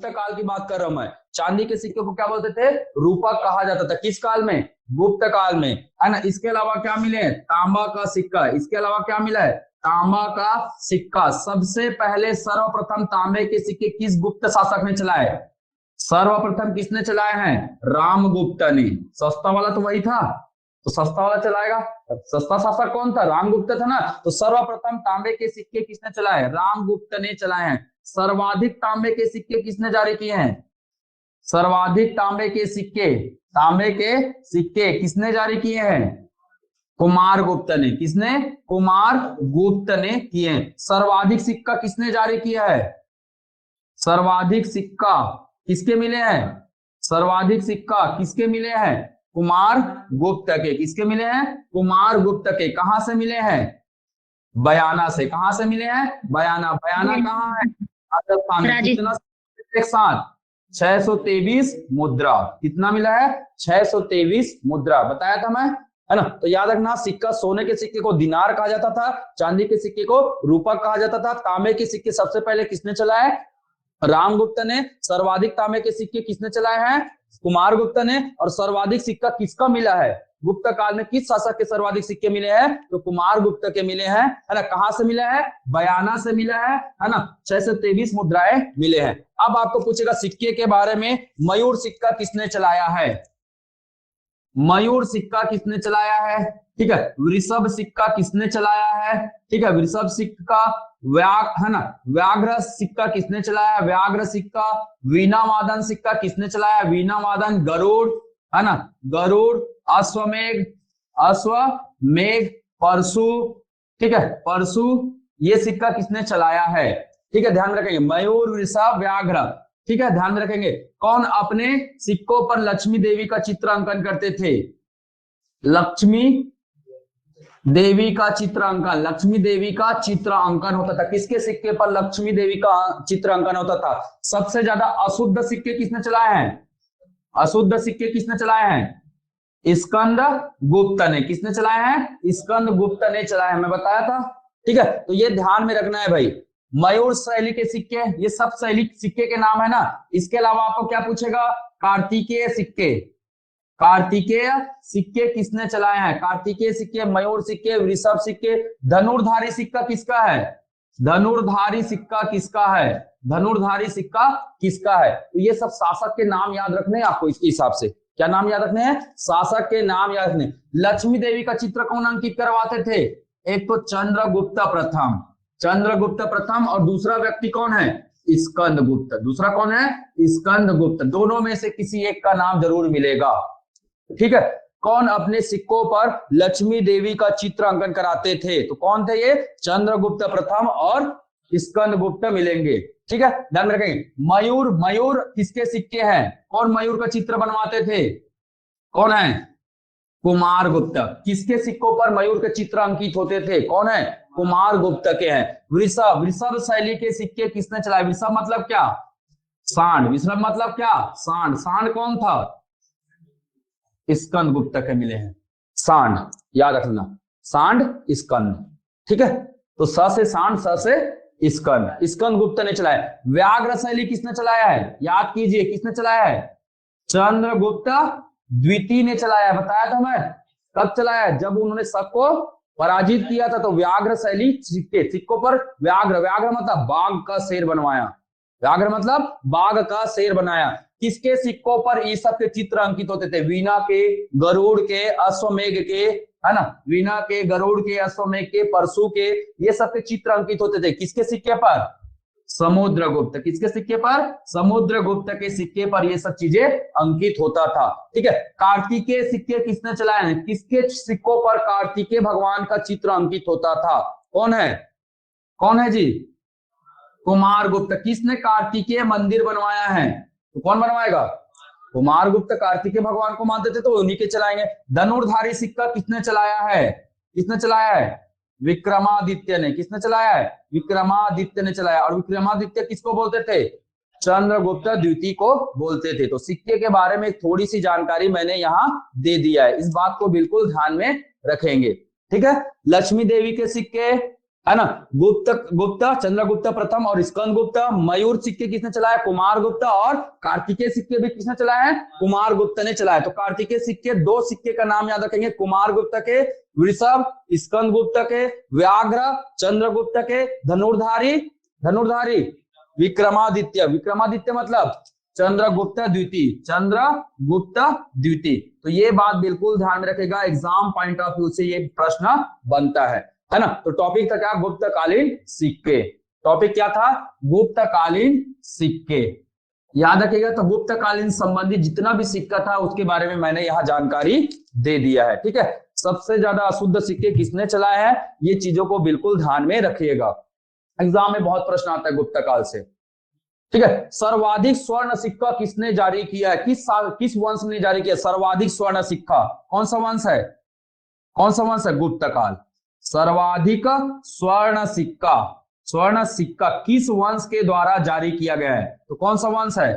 गुप्त काल की बात कर रहा हूं मैं। चांदी के सिक्के को क्या बोलते थे? रूपक कहा जाता था। किस काल में? गुप्त काल में, है ना। इसके अलावा क्या मिले? तांबा का सिक्का। इसके अलावा क्या मिला है? तांबा का सिक्का। सबसे पहले सर्वप्रथम तांबे के सिक्के किस गुप्त शासक ने चलाए? सर्वप्रथम किसने चलाए हैं? रामगुप्त ने। सस्ता वाला तो वही था, तो सस्ता वाला चलाएगा। सस्ता शासक कौन था? रामगुप्त था ना। तो सर्वप्रथम तांबे के सिक्के किसने चलाए? रामगुप्त ने चलाए हैं। सर्वाधिक तांबे के सिक्के किसने जारी किए हैं? सर्वाधिक तांबे के सिक्के किसने जारी किए हैं? कुमार गुप्त ने। किसने? कुमार गुप्त ने किए। सर्वाधिक सिक्का किसने जारी किया है? सर्वाधिक सिक्का किसके मिले हैं? सर्वाधिक सिक्का किसके मिले हैं? कुमार गुप्त के। किसके मिले हैं? कुमार गुप्त के। कहां से मिले हैं? बयाना से। कहां से मिले हैं? बयाना। बयाना कहाँ है? राजस्थान में। कितना? एक साथ 623 मुद्रा। कितना मिला है? 623 मुद्रा बताया था मैं, है ना। तो याद रखना, सिक्का, सोने के सिक्के को दिनार कहा जाता था, चांदी के सिक्के को रूपक कहा जाता था। तांबे के सिक्के सबसे पहले किसने चलाए? रामगुप्त ने। सर्वाधिक तांबे के सिक्के किसने चलाए हैं? कुमार गुप्त ने। और सर्वाधिक सिक्का किसका मिला है? गुप्त काल में किस शासक के सर्वाधिक सिक्के मिले हैं? तो कुमार गुप्त के मिले हैं, है ना। कहां से मिला है? बयाना से मिला है ना। 623 मुद्राएं मिले हैं। अब आपको पूछेगा सिक्के के बारे में, मयूर सिक्का किसने चलाया है? मयूर सिक्का किसने चलाया है? ठीक है। वृषभ सिक्का किसने चलाया है? ठीक है, वृषभ सिक्का। है ना। व्याघ्र सिक्का किसने चलाया? व्याघ्र सिक्का। वीणा वादन सिक्का किसने चलाया? वीणा वादन। गरुड़, है ना, गरुड़। अश्वमेघ, परशु, ठीक है, परशु, ये सिक्का किसने चलाया है? ठीक है, ध्यान रखेंगे। मयूर, वृषभ, व्याघ्र, ठीक है, ध्यान रखेंगे। कौन अपने सिक्कों पर लक्ष्मी देवी का चित्र अंकन करते थे? लक्ष्मी देवी का चित्र अंकन। लक्ष्मी देवी का चित्र अंकन होता था। किसके सिक्के पर लक्ष्मी देवी का चित्र अंकन होता था? सबसे ज्यादा अशुद्ध सिक्के किसने चलाए हैं? अशुद्ध सिक्के किसने चलाए हैं? स्कंद गुप्त ने। किसने चलाए हैं? स्कंद गुप्त ने चलाए हैं, मैं बताया था। ठीक है, तो ये ध्यान में रखना है भाई। मयूर शैली के सिक्के, ये सब शैली सिक्के के नाम है ना। इसके अलावा आपको क्या पूछेगा? कार्तिकेय सिक्के। कार्तिकेय सिक्के किसने चलाए हैं? कार्तिकेय सिक्के, मयूर सिक्के, वृषभ सिक्के। धनुर्धारी सिक्का किसका है? धनुर्धारी सिक्का किसका है? धनुर्धारी सिक्का किसका है? तो ये सब शासक के नाम याद रखने हैं आपको। इसके हिसाब से क्या नाम याद रखने हैं? शासक के नाम याद रखने। लक्ष्मी देवी का चित्र कौन अंकित करवाते थे? एक तो चंद्रगुप्त प्रथम, चंद्रगुप्त प्रथम, और दूसरा व्यक्ति कौन है? स्कंद गुप्त। दूसरा कौन है? स्कंद गुप्त। दोनों में से किसी एक का नाम जरूर मिलेगा। ठीक है। कौन अपने सिक्कों पर लक्ष्मी देवी का चित्र अंकन कराते थे? तो कौन थे ये? चंद्रगुप्त प्रथम और स्कंद गुप्त मिलेंगे। ठीक है, ध्यान में रखेंगे। मयूर, मयूर किसके सिक्के हैं? कौन मयूर का चित्र बनवाते थे? कौन है? कुमार गुप्त। किसके सिक्कों पर मयूर के चित्र अंकित होते थे? कौन है? कुमार गुप्त के हैं। वृषभ, वृषभ शैली के सिक्के किसने चलाए? वृषभ मतलब क्या? सांड। वृषभ मतलब क्या? सांड। सांड कौन था? स्कंद गुप्त के मिले हैं। सांड याद रखना, सांड, स्कंद। ठीक है, तो स से सांड, स से स्कंद। स्कंद गुप्त ने चलाया। व्याघ्र शैली किसने चलाया है? याद कीजिए, किसने चलाया है? चंद्रगुप्त द्वितीय ने चलाया। बताया था मैं। कब चलाया? जब उन्होंने शक को पराजित किया था। तो व्याघ्र शैली सिक्के, सिक्कों पर व्याघ्र, व्याघ्र मतलब बाघ का शेर बनवाया। व्याघ्र मतलब बाघ का शेर बनाया। किसके सिक्कों पर ये सब के चित्र अंकित होते थे? वीणा के, गरुड़ के, अश्वमेघ के, है ना, वीणा के, गरुड़ के, अश्वमेघ के, परशु के, ये सब के चित्र अंकित होते थे। किसके सिक्के पर? समुद्रगुप्त। किसके सिक्के पर? समुद्रगुप्त के सिक्के पर ये सब चीजें अंकित होता था। ठीक है। कार्तिकेय सिक्के किसने चलाए हैं? किसके सिक्कों पर कार्तिकेय भगवान का चित्र अंकित होता था? कौन है? कौन है जी? कुमार गुप्त। किसने कार्तिकेय मंदिर बनवाया है? तो कौन बनवाएगा? कुमार गुप्त। कार्तिकेय भगवान को मानते थे तो उन्हीं के चलाएंगे। धनुर्धारी सिक्का किसने चलाया है? किसने चलाया है? विक्रमादित्य ने। किसने चलाया है? विक्रमादित्य ने चलाया। और विक्रमादित्य किसको बोलते थे? चंद्रगुप्त द्वितीय को बोलते थे। तो सिक्के के बारे में थोड़ी सी जानकारी मैंने यहाँ दे दिया है, इस बात को बिल्कुल ध्यान में रखेंगे। ठीक है। लक्ष्मी देवी के सिक्के, है ना। गुप्त चंद्रगुप्त प्रथम और स्कंदगुप्त। मयूर सिक्के किसने चलाया? कुमारगुप्त। और कार्तिकेय सिक्के भी किसने चलाए हैं? कुमारगुप्त ने चलाया। तो कार्तिकेय सिक्के, दो सिक्के का नाम याद रखेंगे, कुमारगुप्त के वृषभ, स्कंदगुप्त के व्याघ्र, चंद्रगुप्त के धनुर्धारी विक्रमादित्य। विक्रमादित्य मतलब चंद्रगुप्त द्वितीय, चंद्रगुप्त द्वितीय। तो ये बात बिल्कुल ध्यान में रखेगा, एग्जाम पॉइंट ऑफ व्यू से ये प्रश्न बनता है ना। तो टॉपिक था क्या? गुप्तकालीन सिक्के। टॉपिक क्या था? गुप्तकालीन सिक्के। याद रखिएगा। तो गुप्तकालीन संबंधी जितना भी सिक्का था उसके बारे में मैंने यहाँ जानकारी दे दिया है। ठीक है। सबसे ज्यादा अशुद्ध सिक्के किसने चलाए हैं, ये चीजों को बिल्कुल ध्यान में रखिएगा, एग्जाम में बहुत प्रश्न आता है गुप्त काल से। ठीक है। सर्वाधिक स्वर्ण सिक्का किसने जारी किया है? किस वंश ने जारी किया? सर्वाधिक स्वर्ण सिक्का कौन सा वंश है? कौन सा वंश है? गुप्त काल। सर्वाधिक स्वर्ण सिक्का किस वंश के द्वारा जारी किया गया है? तो कौन सा वंश है?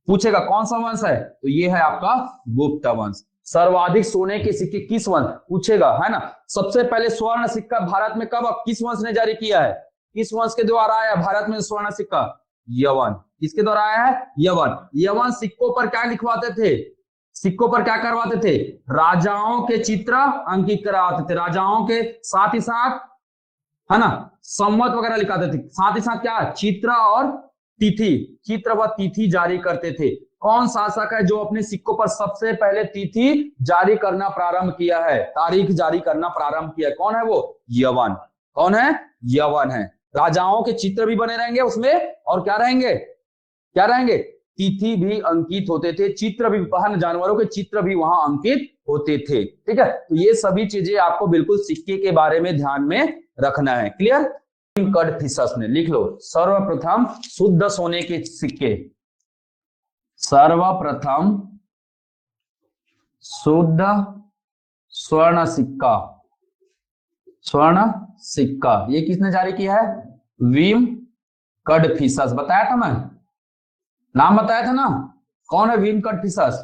पूछेगा कौन सा वंश है, तो ये है आपका गुप्त वंश। सर्वाधिक सोने के सिक्के किस वंश, पूछेगा, है ना। सबसे पहले स्वर्ण सिक्का भारत में कब, किस वंश ने जारी किया है? किस वंश के द्वारा आया भारत में स्वर्ण सिक्का? यवन। किसके द्वारा आया है? यवन। यवन सिक्कों पर क्या लिखवाते थे? सिक्कों पर क्या करवाते थे? राजाओं के चित्र अंकित करवाते थे। राजाओं के साथ ही साथ, है ना, संवत वगैरह लिखाते थे। साथ ही साथ क्या? चित्र और तिथि, चित्र व तिथि जारी करते थे। कौन शासक है जो अपने सिक्कों पर सबसे पहले तिथि जारी करना प्रारंभ किया है, तारीख जारी करना प्रारंभ किया है? कौन है वो? यवन। कौन है? यवन है। राजाओं के चित्र भी बने रहेंगे उसमें, और क्या रहेंगे? क्या रहेंगे? तिथि भी अंकित होते थे, चित्र भी, जानवरों के चित्र भी वहां अंकित होते थे। ठीक है। तो ये सभी चीजें आपको बिल्कुल सिक्के के बारे में ध्यान में रखना है। क्लियर? कडफिसस ने, लिख लो, सर्वप्रथम शुद्ध सोने के सिक्के, सर्वप्रथम शुद्ध स्वर्ण सिक्का, स्वर्ण सिक्का ये किसने जारी किया है? विम कडफिसस। बताया था मैं, नाम बताया था ना। कौन है विम कडफिसस?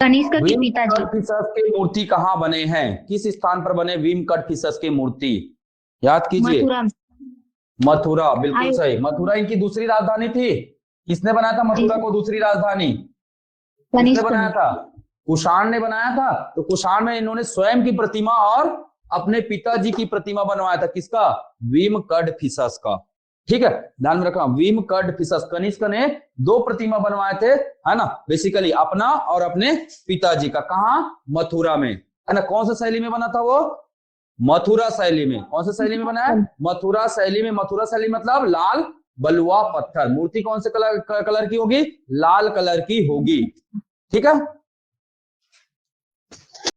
कनिष्क के पिताजी। कडफिसस की मूर्ति कहाँ बने हैं? किस स्थान पर बने विम कडफिसस की मूर्ति? याद कीजिए। मथुरा, बिल्कुल सही। मथुरा इनकी दूसरी राजधानी थी। किसने बनाया था मथुरा को दूसरी राजधानी? किसने बनाया था? कुषाण ने बनाया था। तो कुषाण में इन्होंने स्वयं की प्रतिमा और अपने पिताजी की प्रतिमा बनवाया था। किसका? विम कडफिसस का। ठीक है, ध्यान में रखना, विम कडफिसस। कनिष्क ने दो प्रतिमा बनवाए थे, है ना, बेसिकली अपना और अपने पिताजी का। कहा? मथुरा में, है ना। कौन सा शैली में बना था वो? मथुरा शैली में। कौन सा शैली में बनाया? मथुरा शैली में। मथुरा शैली मतलब लाल बलुआ पत्थर। मूर्ति कौन से कलर की होगी? लाल कलर की होगी। ठीक है।